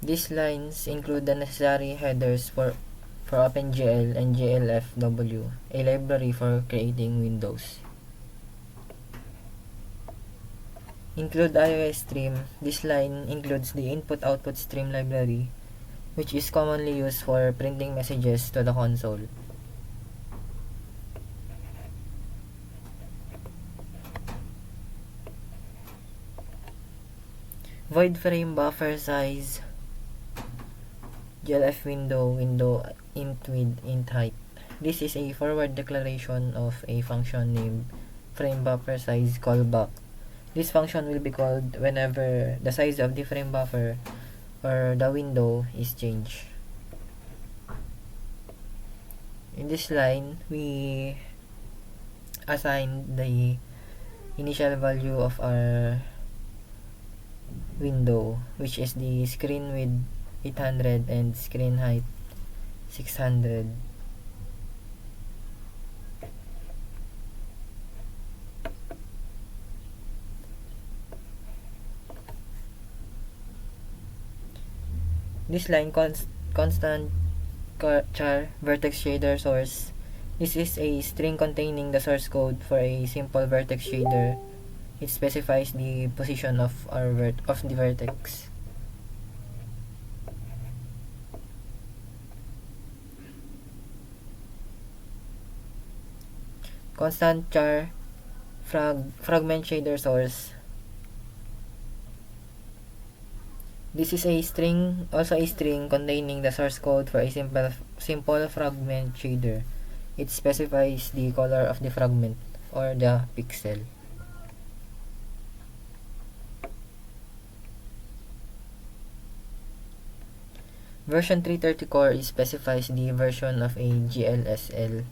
These lines include the necessary headers for OpenGL and GLFW, a library for creating windows. Include iOS stream. This line includes the input-output stream library, which is commonly used for printing messages to the console. Void frame buffer size, GLF window int width, int height. This is a forward declaration of a function named frame buffer size callback. This function will be called whenever the size of the frame buffer or the window is changed. In this line, we assign the initial value of our window, which is the screen width 800 and screen height 600. This line constant char vertex shader source. This is a string containing the source code for a simple vertex shader. It specifies the position of the vertex. Constant char fragment shader source. This is also a string containing the source code for a simple fragment shader. It specifies the color of the fragment or the pixel. Version 330 core specifies the version of a GLSL.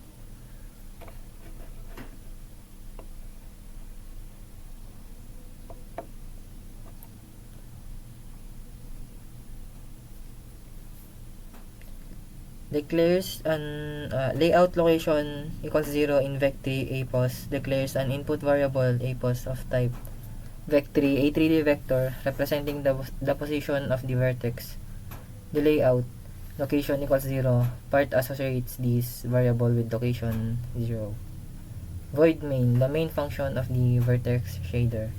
Declares an layout location equals 0 in vec3 apos declares an input variable apos of type vec3, a 3D vector representing the position of the vertex. The layout location equals 0 part associates this variable with location 0. Void main, the main function of the vertex shader.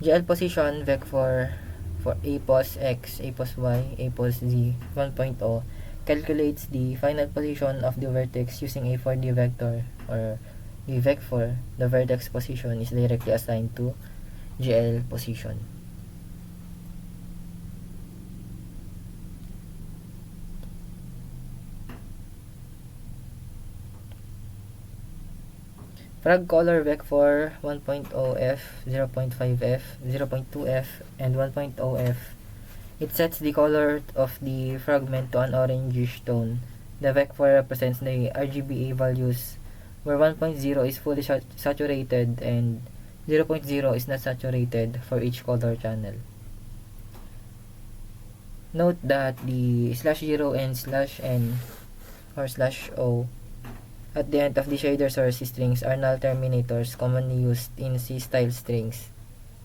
GL position vec for apos x, apos y, apos z 1.0 calculates the final position of the vertex using a 4D vector, or the vec for the vertex position is directly assigned to GL position. Frag color vec for 1.0f, 0.5f, 0.2f, and 1.0f. It sets the color of the fragment to an orangish tone. The vector represents the RGBA values, where 1.0 is fully saturated and 0.0 is not saturated for each color channel. Note that the /0 and /n or /o at the end of the shader source strings are null terminators commonly used in C-style strings.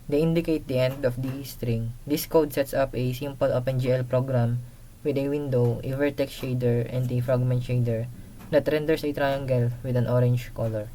They indicate the end of the string. This code sets up a simple OpenGL program with a window, a vertex shader, and a fragment shader that renders a triangle with an orange color.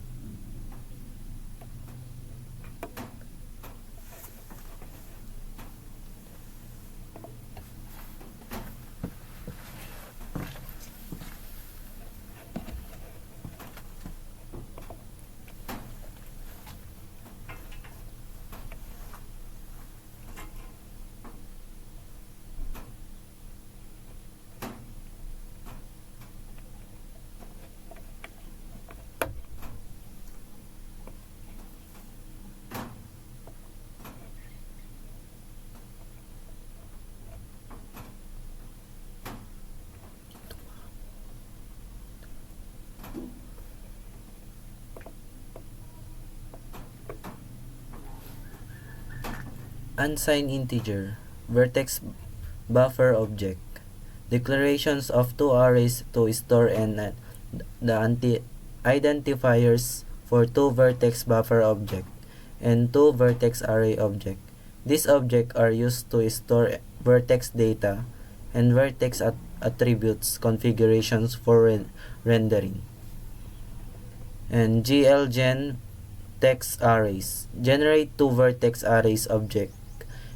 Unsigned integer, vertex buffer object, declarations of two arrays to store and the identifiers for two vertex buffer object and two vertex array object. These objects are used to store vertex data and vertex attributes configurations for rendering. And GLGen text arrays. Generate two vertex arrays object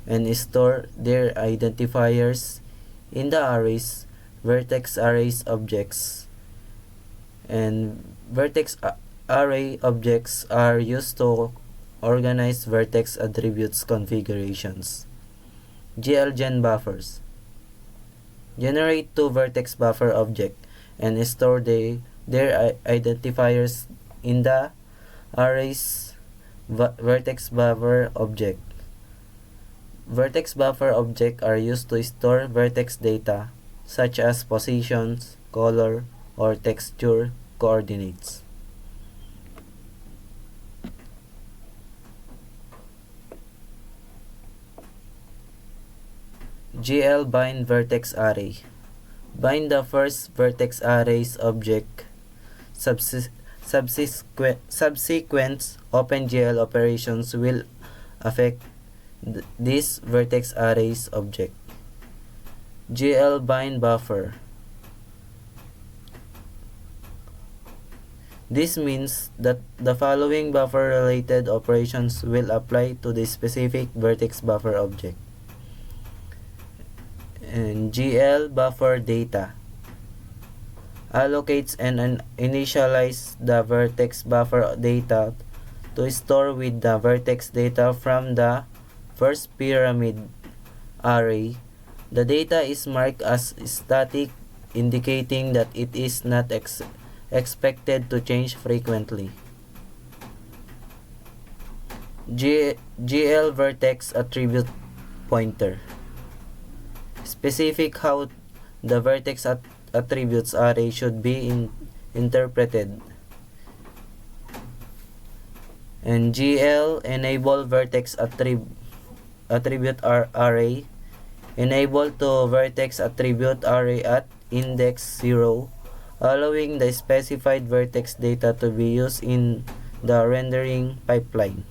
and store their identifiers in the arrays. Vertex arrays objects and vertex array objects are used to organize vertex attributes configurations. GLGen buffers. Generate two vertex buffer object and store their identifiers in the arrays vertex buffer object. Vertex buffer object are used to store vertex data such as positions, color, or texture coordinates. GL bind vertex array. Bind the first vertex arrays object. Subsequent OpenGL operations will affect this vertex arrays object. GL bind buffer. This means that the following buffer related operations will apply to the specific vertex buffer object. And GL buffer data allocates and initialize the vertex buffer data to store with the vertex data from the first pyramid array. The data is marked as static, indicating that it is not expected to change frequently. GL vertex attribute pointer. Specific how the vertex attributes array should be interpreted. And GL enable vertex attribute array. Enable to vertex attribute array at index 0, allowing the specified vertex data to be used in the rendering pipeline.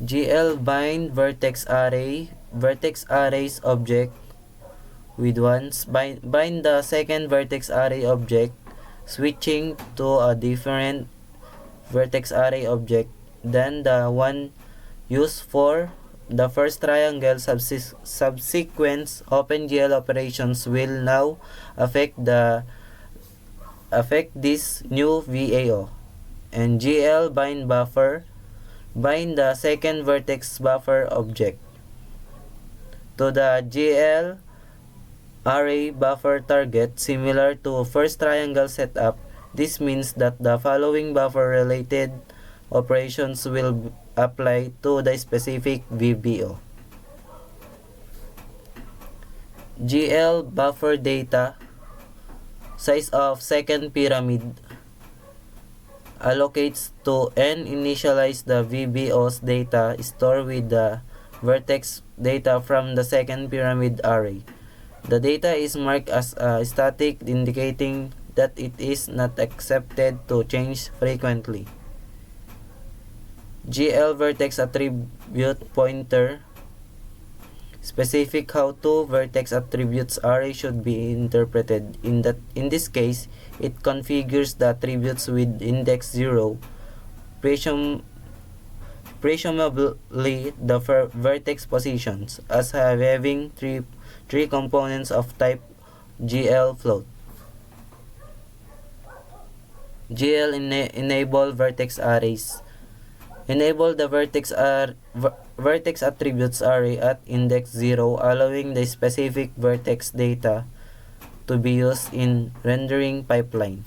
GL bind vertex arrays object with once bind the second vertex array object, switching to a different vertex array object than the one used for the first triangle. Subsequent OpenGL operations will now affect this new VAO. And GL bind buffer. Bind the second vertex buffer object to the GL array buffer target similar to first triangle setup. This means that the following buffer related operations will apply to the specific VBO. GL buffer data size of second pyramid allocates to and initialize the VBO's data stored with the vertex data from the second pyramid array. The data is marked as static, indicating that it is not accepted to change frequently. GL vertex attribute pointer. Specific how two vertex attributes array should be interpreted. In this case, it configures the attributes with index 0, presumably the vertex positions, as having three components of type GL float. GL enable vertex arrays. Enable the vertex attributes array at index 0, allowing the specific vertex data to be used in rendering pipeline.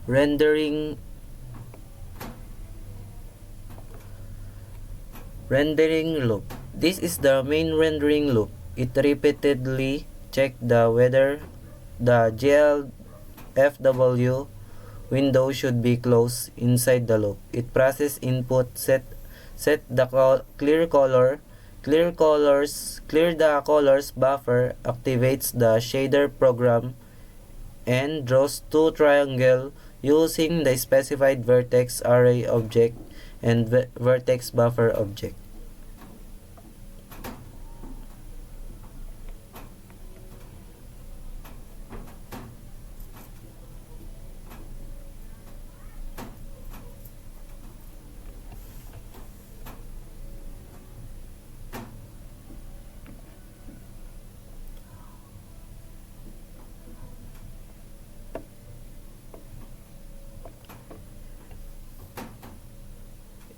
Rendering loop. This is the main rendering loop. It repeatedly checks whether the GLFW window should be closed inside the loop. It processes input, set the clear the colors buffer, activates the shader program, and draws two triangles using the specified vertex array object and vertex buffer object.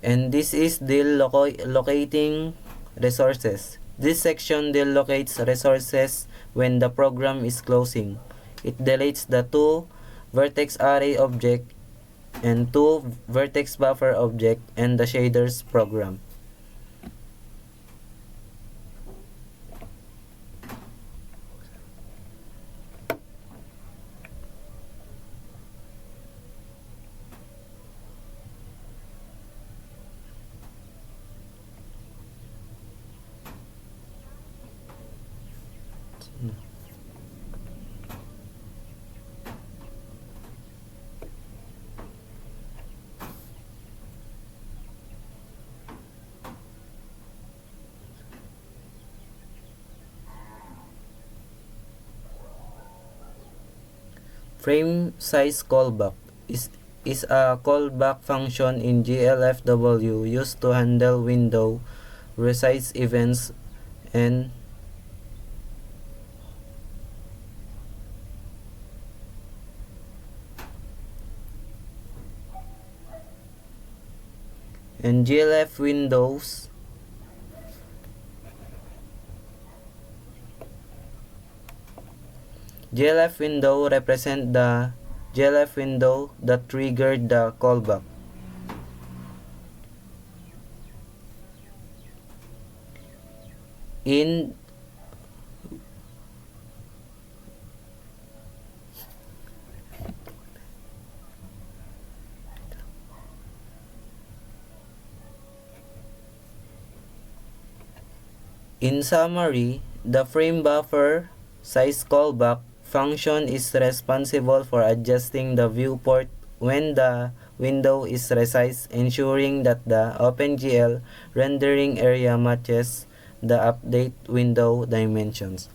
And this is locating resources. This section locates resources when the program is closing. It deletes the two vertex array object and two vertex buffer object and the shaders program. Frame size callback is a callback function in GLFW used to handle window resize events and GLF windows GLF window represent the GLF window that triggered the callback. In summary, the frame buffer size callback function is responsible for adjusting the viewport when the window is resized, ensuring that the OpenGL rendering area matches the update window dimensions.